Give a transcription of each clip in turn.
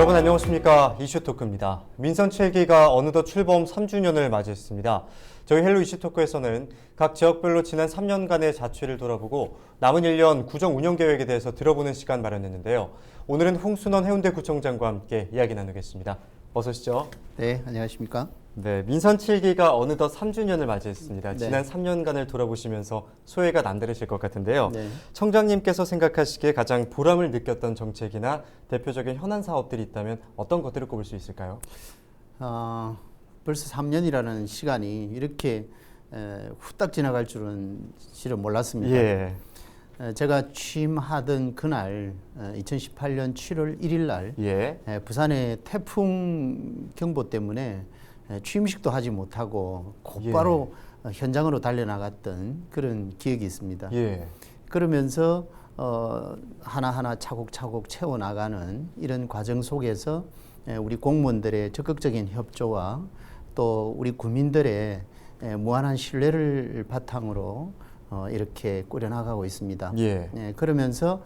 여러분 안녕하십니까. 이슈토크입니다. 민선 7기가 어느덧 출범 3주년을 맞이했습니다. 저희 헬로 이슈토크에서는 각 지역별로 지난 3년간의 자취를 돌아보고 남은 1년 구정 운영 계획에 대해서 들어보는 시간 마련했는데요. 오늘은 홍순원 해운대구청장과 함께 이야기 나누겠습니다. 어서 오시죠. 네, 안녕하십니까. 네, 민선 7기가 어느덧 3주년을 맞이했습니다. 네. 지난 3년간을 돌아보시면서 소회가 남다르실 것 같은데요. 네. 청장님께서 생각하시기에 가장 보람을 느꼈던 정책이나 대표적인 현안 사업들이 있다면 어떤 것들을 꼽을 수 있을까요? 벌써 3년이라는 시간이 이렇게 후딱 지나갈 줄은 실은 몰랐습니다. 예. 제가 취임하던 그날 2018년 7월 1일 날 예. 부산에 태풍 경보 때문에 취임식도 하지 못하고 곧바로 현장으로 달려나갔던 그런 기억이 있습니다. 예. 그러면서 하나하나 차곡차곡 채워나가는 이런 과정 속에서 우리 공무원들의 적극적인 협조와 또 우리 국민들의 무한한 신뢰를 바탕으로 이렇게 꾸려나가고 있습니다. 예. 그러면서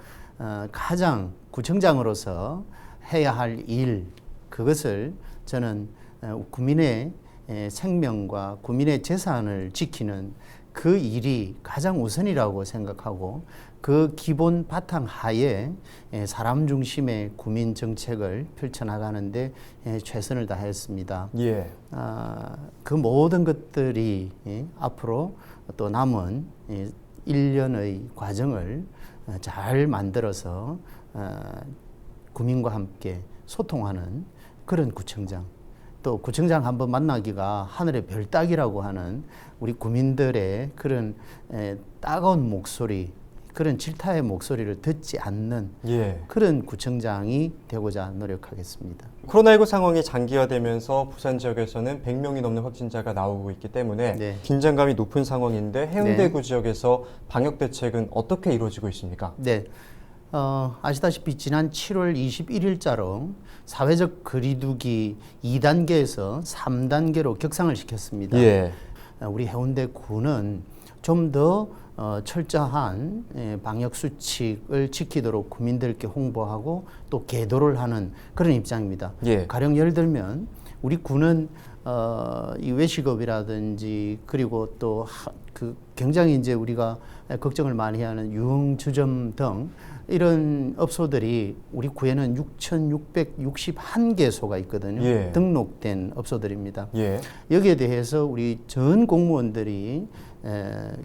가장 구청장으로서 해야 할 일, 그것을 저는 국민의 생명과 국민의 재산을 지키는 그 일이 가장 우선이라고 생각하고 그 기본 바탕 하에 사람 중심의 국민 정책을 펼쳐나가는데 최선을 다했습니다. 예. 그 모든 것들이 앞으로 또 남은 1년의 과정을 잘 만들어서 국민과 함께 소통하는 그런 구청장, 또 구청장 한번 만나기가 하늘의 별 따기라고 하는 우리 국민들의 그런 따가운 목소리, 그런 질타의 목소리를 듣지 않는 그런 구청장이 되고자 노력하겠습니다. 코로나19 상황이 장기화되면서 부산 지역에서는 100명이 넘는 확진자가 나오고 있기 때문에 긴장감이 높은 상황인데 해운대구 지역에서 방역 대책은 어떻게 이루어지고 있습니까? 네. 아시다시피 지난 7월 21일자로 사회적 거리두기 2단계에서 3단계로 격상을 시켰습니다. 우리 해운대구는 좀 더 철저한 방역 수칙을 지키도록 국민들께 홍보하고 또 계도를 하는 그런 입장입니다. 가령 예를 들면 우리 구는 이 외식업이라든지 그리고 또 그 굉장히 이제 우리가 걱정을 많이 하는 유흥주점 등 이런 업소들이 우리 구에는 6,661개소가 있거든요. 등록된 업소들입니다. 여기에 대해서 우리 전 공무원들이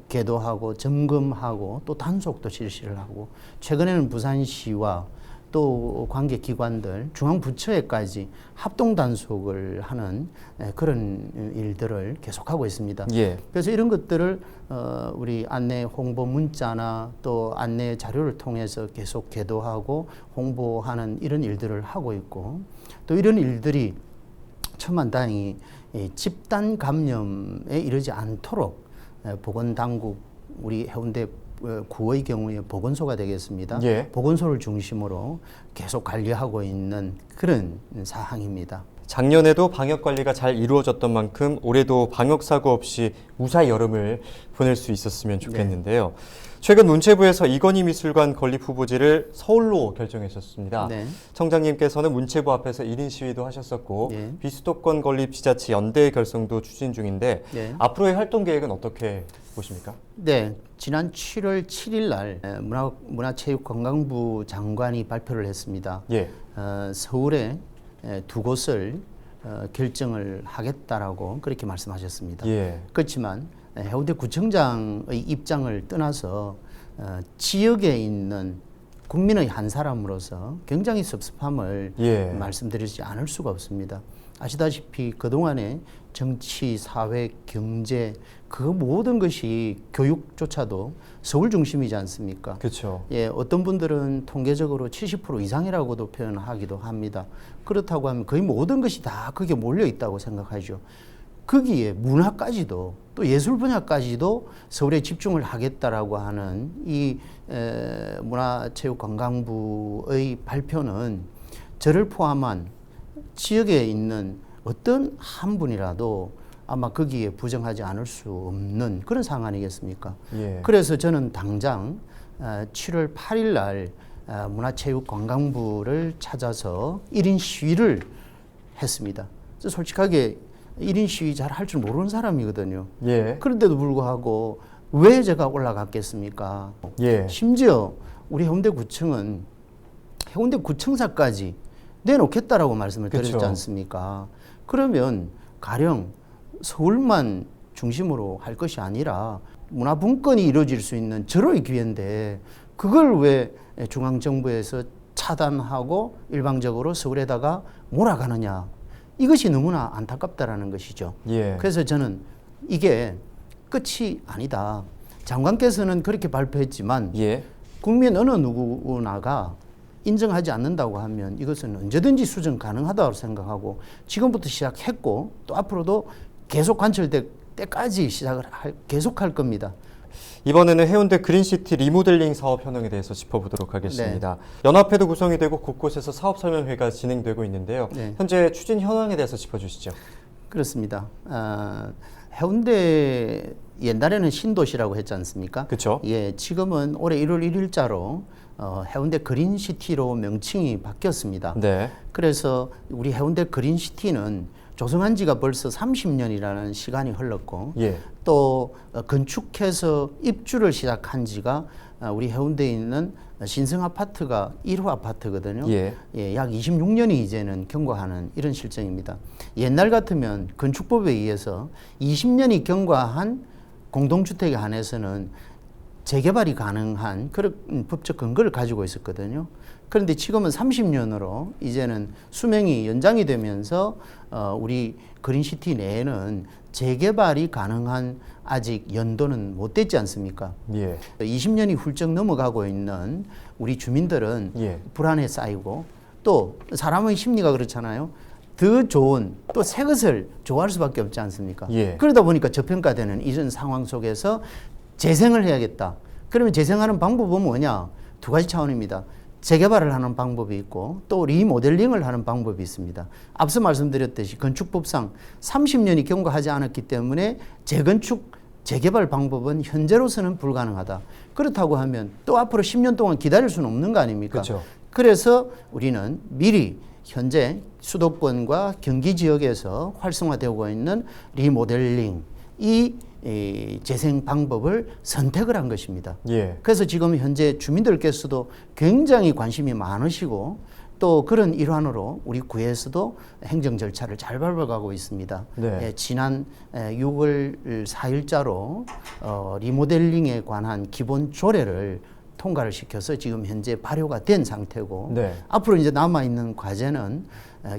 계도하고 점검하고 또 단속도 실시를 하고 최근에는 부산시와 또 관계기관들, 중앙부처에까지 합동단속을 하는 그런 일들을 계속하고 있습니다. 그래서 이런 것들을 우리 안내 홍보 문자나 또 안내 자료를 통해서 계속 계도하고 홍보하는 이런 일들을 하고 있고 또 이런 일들이 천만다행히 집단 감염에 이르지 않도록 보건당국, 우리 해운대 구의 경우에 보건소가 되겠습니다. 보건소를 중심으로 계속 관리하고 있는 그런 사항입니다. 작년에도 방역 관리가 잘 이루어졌던 만큼 올해도 방역 사고 없이 무사히 여름을 보낼 수 있었으면 좋겠는데요. 최근 문체부에서 이건희 미술관 건립 후보지를 서울로 결정했었습니다. 청장님께서는 문체부 앞에서 1인 시위도 하셨었고 비수도권 건립 지자체 연대 결성도 추진 중인데 앞으로의 활동 계획은 어떻게 보십니까? 지난 7월 7일 날 문화체육관광부 장관이 발표를 했습니다. 서울에 두 곳을 결정을 하겠다라고 그렇게 말씀하셨습니다. 그렇지만 해운대구청장의 입장을 떠나서 지역에 있는 국민의 한 사람으로서 굉장히 섭섭함을 말씀드리지 않을 수가 없습니다. 아시다시피 그동안에 정치, 사회, 경제 그 모든 것이 교육조차도 서울 중심이지 않습니까? 어떤 분들은 통계적으로 70% 이상이라고도 표현하기도 합니다. 그렇다고 하면 거의 모든 것이 다 거기에 몰려 있다고 생각하죠. 거기에 문화까지도 또 예술 분야까지도 서울에 집중을 하겠다라고 하는 이 문화체육관광부의 발표는 저를 포함한 지역에 있는 어떤 한 분이라도 아마 거기에 부정하지 않을 수 없는 그런 상황 아니겠습니까? 그래서 저는 당장 7월 8일 날 문화체육관광부를 찾아서 1인 시위를 했습니다. 솔직하게 1인 시위 잘 할 줄 모르는 사람이거든요. 예. 그런데도 불구하고 왜 제가 올라갔겠습니까? 예. 심지어 우리 해운대구청은 해운대구청사까지 내놓겠다라고 말씀을 드렸지 그쵸. 않습니까? 그러면 가령 서울만 중심으로 할 것이 아니라 문화분권이 이루어질 수 있는 절호의 기회인데 그걸 왜 중앙정부에서 차단하고 일방적으로 서울에다가 몰아가느냐. 이것이 너무나 안타깝다라는 것이죠. 예. 그래서 저는 이게 끝이 아니다. 장관께서는 그렇게 발표했지만 예. 국민 어느 누구나가 인정하지 않는다고 하면 이것은 언제든지 수정 가능하다고 생각하고 지금부터 시작했고 또 앞으로도 계속 관철될 때까지 계속할 겁니다. 이번에는 해운대 그린시티 리모델링 사업 현황에 대해서 짚어보도록 하겠습니다. 연합회도 구성이 되고 곳곳에서 사업 설명회가 진행되고 있는데요. 네. 현재 추진 현황에 대해서 짚어주시죠. 그렇습니다. 해운대 옛날에는 신도시라고 했지 않습니까? 그렇죠. 예, 지금은 올해 1월 1일자로 해운대 그린시티로 명칭이 바뀌었습니다. 네. 그래서 우리 해운대 그린시티는 조성한 지가 벌써 30년이라는 시간이 흘렀고 예. 또 건축해서 입주를 시작한 지가 우리 해운대에 있는 신성 아파트가 1호 아파트거든요. 예. 예, 약 26년이 이제는 경과하는 이런 실정입니다. 옛날 같으면 건축법에 의해서 20년이 경과한 공동주택에 한해서는 재개발이 가능한 그런 법적 근거를 가지고 있었거든요. 그런데 지금은 30년으로 이제는 수명이 연장이 되면서 우리 그린시티 내에는 재개발이 가능한 아직 연도는 못 됐지 않습니까? 예. 20년이 훌쩍 넘어가고 있는 우리 주민들은 예. 불안에 쌓이고 또 사람의 심리가 그렇잖아요. 더 좋은 또 새 것을 좋아할 수밖에 없지 않습니까? 예. 그러다 보니까 저평가되는 이런 상황 속에서 재생을 해야겠다. 그러면 재생하는 방법은 뭐냐? 두 가지 차원입니다. 재개발을 하는 방법이 있고 또 리모델링을 하는 방법이 있습니다. 앞서 말씀드렸듯이 건축법상 30년이 경과하지 않았기 때문에 재건축, 재개발 방법은 현재로서는 불가능하다. 그렇다고 하면 또 앞으로 10년 동안 기다릴 수는 없는 거 아닙니까? 그렇죠. 그래서 우리는 미리 현재 수도권과 경기 지역에서 활성화되고 있는 리모델링, 이 재생 방법을 선택을 한 것입니다. 예. 그래서 지금 현재 주민들께서도 굉장히 관심이 많으시고 또 그런 일환으로 우리 구에서도 행정 절차를 잘 밟아가고 있습니다. 네. 예, 지난 6월 4일자로 리모델링에 관한 기본 조례를 통과를 시켜서 지금 현재 발효가 된 상태고 네. 앞으로 이제 남아있는 과제는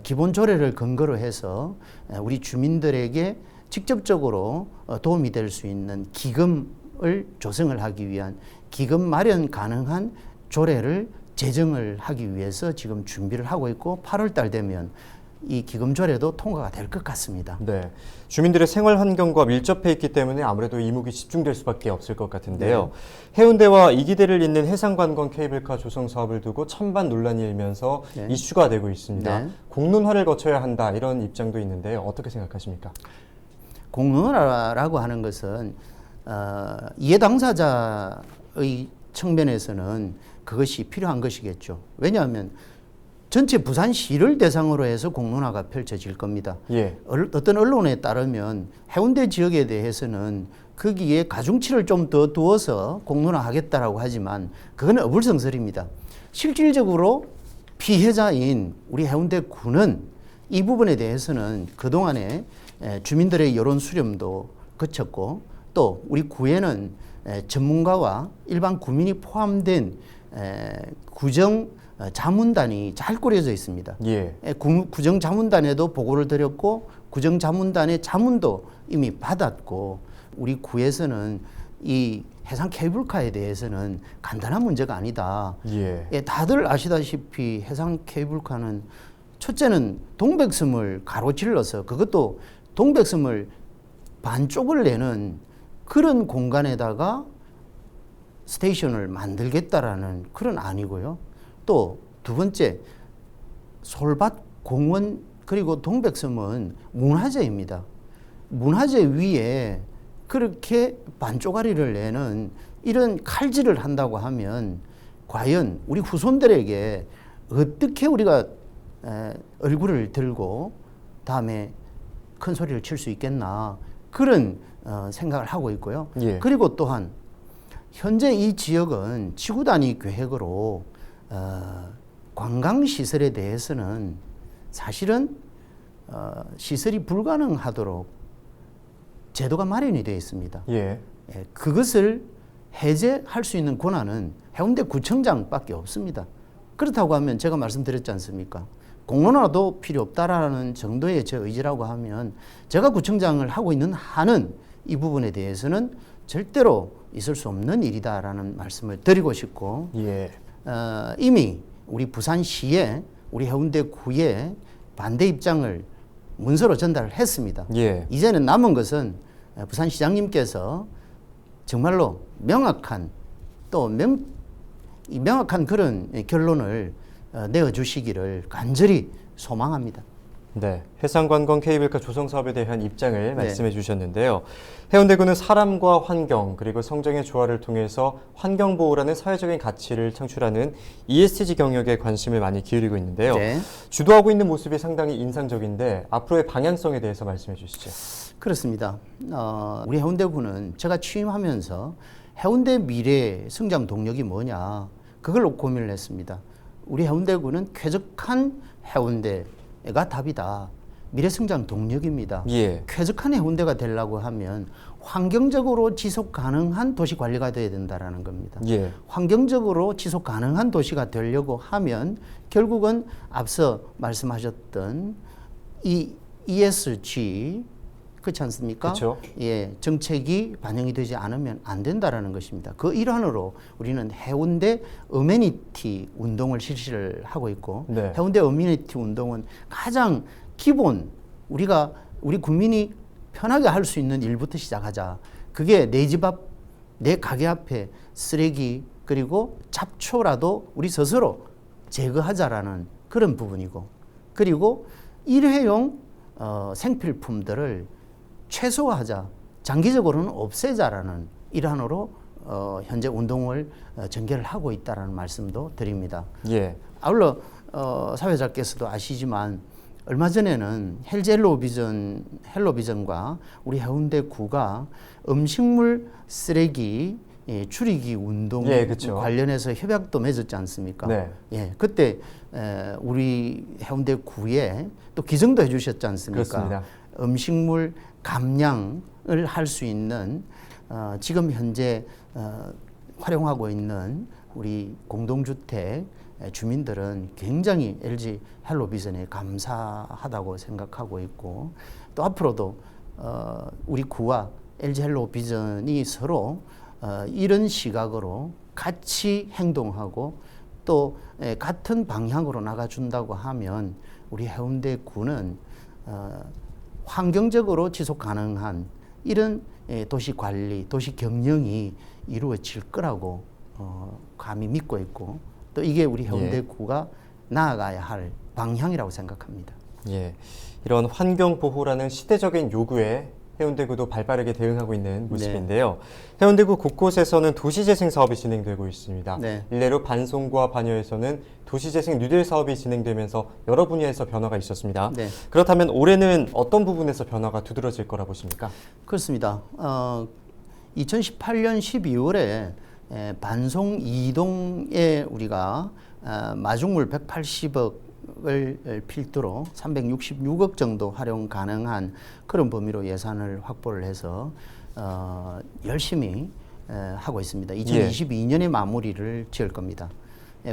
기본 조례를 근거로 해서 우리 주민들에게 직접적으로 도움이 될 수 있는 기금을 조성을 하기 위한 기금 마련 가능한 조례를 제정을 하기 위해서 지금 준비를 하고 있고 8월 달 되면 이 기금 조례도 통과가 될 것 같습니다. 네. 주민들의 생활 환경과 밀접해 있기 때문에 아무래도 이목이 집중될 수밖에 없을 것 같은데요. 네. 해운대와 이기대를 잇는 해상관광 케이블카 조성 사업을 두고 찬반 논란이 일면서 네. 이슈가 되고 있습니다. 네. 공론화를 거쳐야 한다 이런 입장도 있는데요. 어떻게 생각하십니까? 공론화라고 하는 것은 이해 당사자의 측면에서는 그것이 필요한 것이겠죠. 왜냐하면 전체 부산시를 대상으로 해서 공론화가 펼쳐질 겁니다. 예. 어떤 언론에 따르면 해운대 지역에 대해서는 거기에 가중치를 좀 더 두어서 공론화하겠다라고 하지만 그건 어불성설입니다. 실질적으로 피해자인 우리 해운대구는 이 부분에 대해서는 그동안에 주민들의 여론 수렴도 거쳤고 또 우리 구에는 전문가와 일반 구민이 포함된 구정 자문단이 잘 꾸려져 있습니다. 예. 구정 자문단에도 보고를 드렸고 구정 자문단의 자문도 이미 받았고 우리 구에서는 이 해상 케이블카에 대해서는 간단한 문제가 아니다. 예. 다들 아시다시피 해상 케이블카는 첫째는 동백섬을 가로질러서 그것도 동백섬을 반쪽을 내는 그런 공간에다가 스테이션을 만들겠다라는 그런 아니고요. 또 두 번째 솔밭 공원 그리고 동백섬은 문화재입니다. 문화재 위에 그렇게 반쪽짜리를 내는 이런 칼질을 한다고 하면 과연 우리 후손들에게 어떻게 우리가 얼굴을 들고 다음에 큰 소리를 칠 수 있겠나 그런 생각을 하고 있고요. 예. 그리고 또한 현재 이 지역은 지구 단위 계획으로 관광 시설에 대해서는 사실은 시설이 불가능하도록 제도가 마련이 되어 있습니다. 예. 그것을 해제할 수 있는 권한은 해운대 구청장밖에 없습니다. 그렇다고 하면 제가 말씀드렸지 않습니까? 공론화도 필요 없다라는 정도의 제 의지라고 하면 제가 구청장을 하고 있는 한은 이 부분에 대해서는 절대로 있을 수 없는 일이다라는 말씀을 드리고 싶고 예. 이미 우리 부산시에 우리 해운대구에 반대 입장을 문서로 전달을 했습니다. 예. 이제는 남은 것은 부산시장님께서 정말로 명확한 또 명확한 그런 결론을 내어주시기를 간절히 소망합니다. 네, 해상관광 케이블카 조성 사업에 대한 입장을 말씀해 주셨는데요. 해운대구는 사람과 환경 그리고 성장의 조화를 통해서 환경보호라는 사회적인 가치를 창출하는 ESG 경영에 관심을 많이 기울이고 있는데요. 네. 주도하고 있는 모습이 상당히 인상적인데 앞으로의 방향성에 대해서 말씀해 주시죠. 그렇습니다. 우리 해운대구는 제가 취임하면서 해운대 미래 성장 동력이 뭐냐 그걸로 고민을 했습니다. 우리 해운대구는 쾌적한 해운대가 답이다. 미래성장 동력입니다. 예. 쾌적한 해운대가 되려고 하면 환경적으로 지속 가능한 도시 관리가 돼야 된다라는 겁니다. 예. 환경적으로 지속 가능한 도시가 되려고 하면 결국은 앞서 말씀하셨던 이 ESG 그렇지 않습니까? 그렇죠. 예, 정책이 반영이 되지 않으면 안 된다라는 것입니다. 그 일환으로 우리는 해운대 어메니티 운동을 실시를 하고 있고 네. 해운대 어메니티 운동은 가장 기본 우리 국민이 편하게 할 수 있는 일부터 시작하자. 그게 내 집 앞, 내 가게 앞에 쓰레기 그리고 잡초라도 우리 스스로 제거하자라는 그런 부분이고 그리고 일회용 생필품들을 최소화하자, 장기적으로는 없애자라는 일환으로 현재 운동을 전개를 하고 있다라는 말씀도 드립니다. 예. 아울러 사회자께서도 아시지만 얼마 전에는 헬로비전과 우리 해운대구가 음식물 쓰레기 줄이기 운동 예, 그쵸. 관련해서 협약도 맺었지 않습니까? 네. 예, 그때 우리 해운대구에 또 기증도 해주셨지 않습니까? 그렇습니다. 음식물 감량을 할 수 있는 지금 현재 활용하고 있는 우리 공동주택 주민들은 굉장히 LG 헬로비전에 감사하다고 생각하고 있고 또 앞으로도 우리 구와 LG 헬로비전이 서로 이런 시각으로 같이 행동하고 또 같은 방향으로 나가준다고 하면 우리 해운대구는 환경적으로 지속 가능한 이런 도시 관리, 도시 경영이 이루어질 거라고 감히 믿고 있고 또 이게 우리 해운대구가 나아가야 할 방향이라고 생각합니다. 예. 이런 환경 보호라는 시대적인 요구에 해운대구도 발빠르게 대응하고 있는 모습인데요. 해운대구 곳곳에서는 도시재생 사업이 진행되고 있습니다. 네. 일례로 반송과 반여에서는 도시재생 뉴딜 사업이 진행되면서 여러 분야에서 변화가 있었습니다. 네. 그렇다면 올해는 어떤 부분에서 변화가 두드러질 거라 보십니까? 그렇습니다. 2018년 12월에 반송 2동에 우리가 마중물 180억을 필두로 366억 정도 활용 가능한 그런 범위로 예산을 확보를 해서 열심히 하고 있습니다. 2022년에 마무리를 지을 겁니다.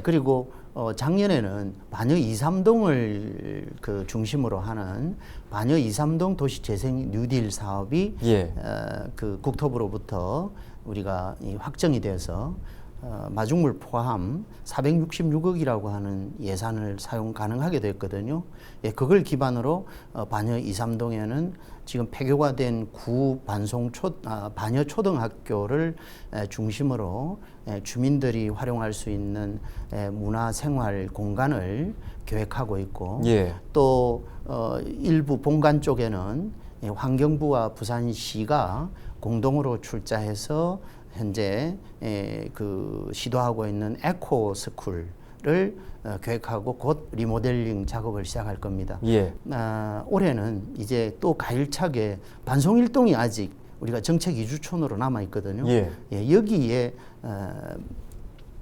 그리고 작년에는 반여 2, 3동을 그 중심으로 하는 반여 2, 3동 도시재생 뉴딜 사업이 그 국토부로부터 우리가 확정이 돼서 마중물 포함 466억이라고 하는 예산을 사용 가능하게 됐거든요. 그걸 기반으로 반여 2, 3동에는 지금 폐교가 된 구 반여 초등학교를 중심으로 주민들이 활용할 수 있는 문화생활 공간을 계획하고 있고 또 일부 본관 쪽에는 환경부와 부산시가 공동으로 출자해서 현재 그 시도하고 있는 에코스쿨을 계획하고 곧 리모델링 작업을 시작할 겁니다. 예. 올해는 이제 또 가일차게 반송일동이 아직 우리가 정책 이주촌으로 남아 있거든요. 예. 여기에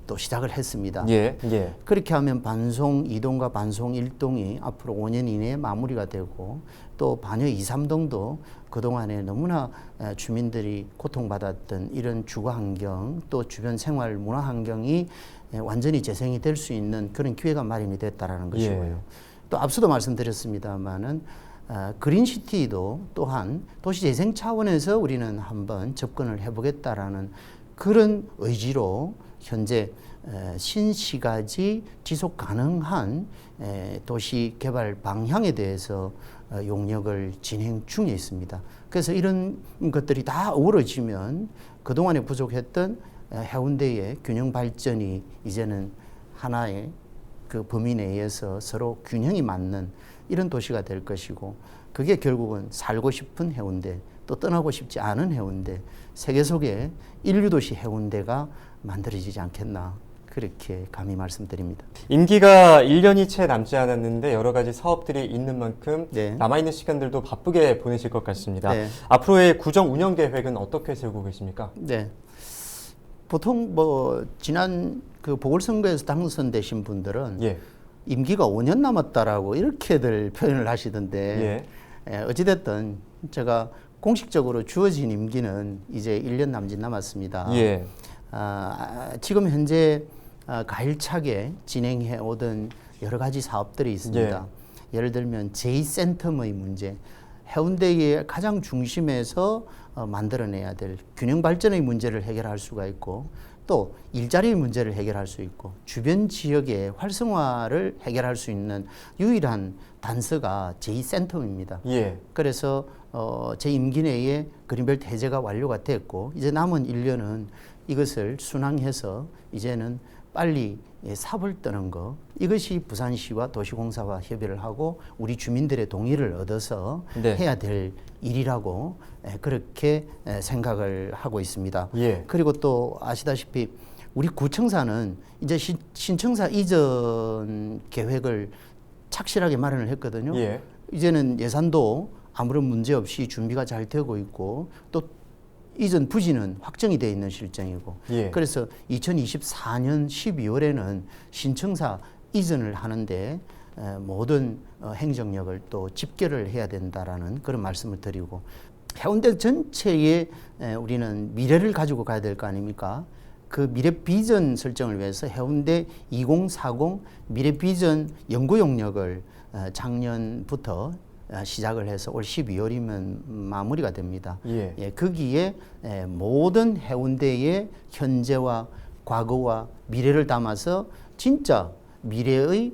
또 시작을 했습니다. 예. 예. 그렇게 하면 반송 2동과 반송 1동이 앞으로 5년 이내에 마무리가 되고 또 반여 2, 3동도 그동안에 너무나 주민들이 고통받았던 이런 주거 환경 또 주변 생활 문화 환경이 완전히 재생이 될 수 있는 그런 기회가 마련이 됐다라는 것이고요. 예. 또 앞서도 말씀드렸습니다마는 그린시티도 또한 도시재생 차원에서 우리는 한번 접근을 해보겠다라는 그런 의지로 현재 신시가지 지속 가능한 도시 개발 방향에 대해서 용역을 진행 중에 있습니다. 그래서 이런 것들이 다 어우러지면 그동안에 부족했던 해운대의 균형 발전이 이제는 하나의 그 범위 내에서 서로 균형이 맞는 이런 도시가 될 것이고 그게 결국은 살고 싶은 해운대 또 떠나고 싶지 않은 해운대 세계 속에 인류도시 해운대가 만들어지지 않겠나 그렇게 감히 말씀드립니다. 임기가 1년이 채 남지 않았는데 여러 가지 사업들이 있는 만큼 네. 남아있는 시간들도 바쁘게 보내실 것 같습니다. 네. 앞으로의 구정 운영 계획은 어떻게 세우고 계십니까? 네. 보통 지난 그 보궐선거에서 당선되신 분들은 예. 임기가 5년 남았다라고 이렇게들 표현을 하시던데 어찌됐든 제가 공식적으로 주어진 임기는 이제 1년 남짓 남았습니다. 예. 지금 현재 가일차게 진행해 오던 여러 가지 사업들이 있습니다. 예를 들면 제2센텀의 문제, 해운대의 가장 중심에서 만들어내야 될 균형 발전의 문제를 해결할 수가 있고 또 일자리의 문제를 해결할 수 있고 주변 지역의 활성화를 해결할 수 있는 유일한 단서가 제2센텀입니다. 예. 그래서 제 임기 내에 그린벨트 해제가 완료가 됐고 이제 남은 1년은 이것을 순항해서 이제는 빨리 삽을 뜨는 거 이것이 부산시와 도시공사와 협의를 하고 우리 주민들의 동의를 얻어서 네. 해야 될 일이라고 그렇게 생각을 하고 있습니다. 예. 그리고 또 아시다시피 우리 구청사는 이제 신청사 이전 계획을 착실하게 마련을 했거든요. 예. 이제는 예산도 아무런 문제 없이 준비가 잘 되고 있고 또 이전 부지는 확정이 되어 있는 실정이고 예. 그래서 2024년 12월에는 신청사 이전을 하는데 모든 행정력을 또 집결을 해야 된다라는 그런 말씀을 드리고 해운대 전체에 우리는 미래를 가지고 가야 될 거 아닙니까? 그 미래 비전 설정을 위해서 해운대 2040 미래 비전 연구 용역을 작년부터 시작을 해서 올 12월이면 마무리가 됩니다. 예. 거기에 모든 해운대의 현재와 과거와 미래를 담아서 진짜 미래의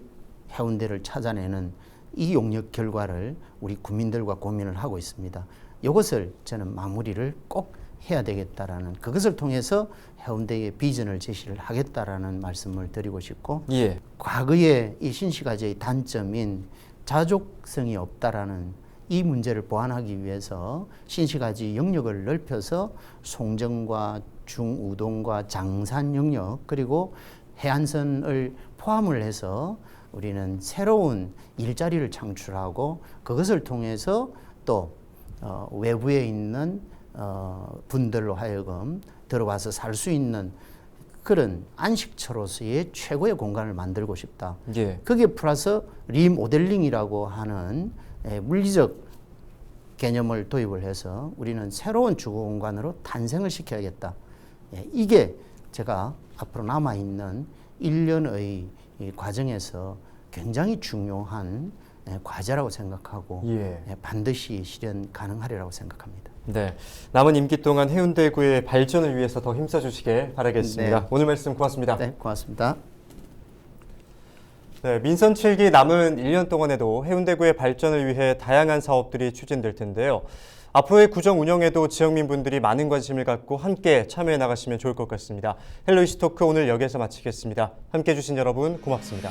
해운대를 찾아내는 이 용역 결과를 우리 국민들과 고민을 하고 있습니다. 이것을 저는 마무리를 꼭 해야 되겠다라는 그것을 통해서 해운대의 비전을 제시를 하겠다라는 말씀을 드리고 싶고 예. 과거의 이 신시가지의 단점인 자족성이 없다라는 이 문제를 보완하기 위해서 신시가지 영역을 넓혀서 송정과 중우동과 장산 영역 그리고 해안선을 포함을 해서 우리는 새로운 일자리를 창출하고 그것을 통해서 또 외부에 있는 분들로 하여금 들어와서 살 수 있는 그런 안식처로서의 최고의 공간을 만들고 싶다. 예. 거기에 플러스 리모델링이라고 하는 물리적 개념을 도입을 해서 우리는 새로운 주거 공간으로 탄생을 시켜야겠다. 이게 제가 앞으로 남아있는 1년의 이 과정에서 굉장히 중요한 과제라고 생각하고 반드시 실현 가능하리라고 생각합니다. 네, 남은 임기 동안 해운대구의 발전을 위해서 더 힘써주시길 바라겠습니다. 네. 오늘 말씀 고맙습니다. 네, 고맙습니다. 네, 민선 7기 남은 1년 동안에도 해운대구의 발전을 위해 다양한 사업들이 추진될 텐데요. 앞으로의 구정 운영에도 지역민분들이 많은 관심을 갖고 함께 참여해 나가시면 좋을 것 같습니다. 헬로 이슈 토크 오늘 여기서 마치겠습니다. 함께해 주신 여러분 고맙습니다.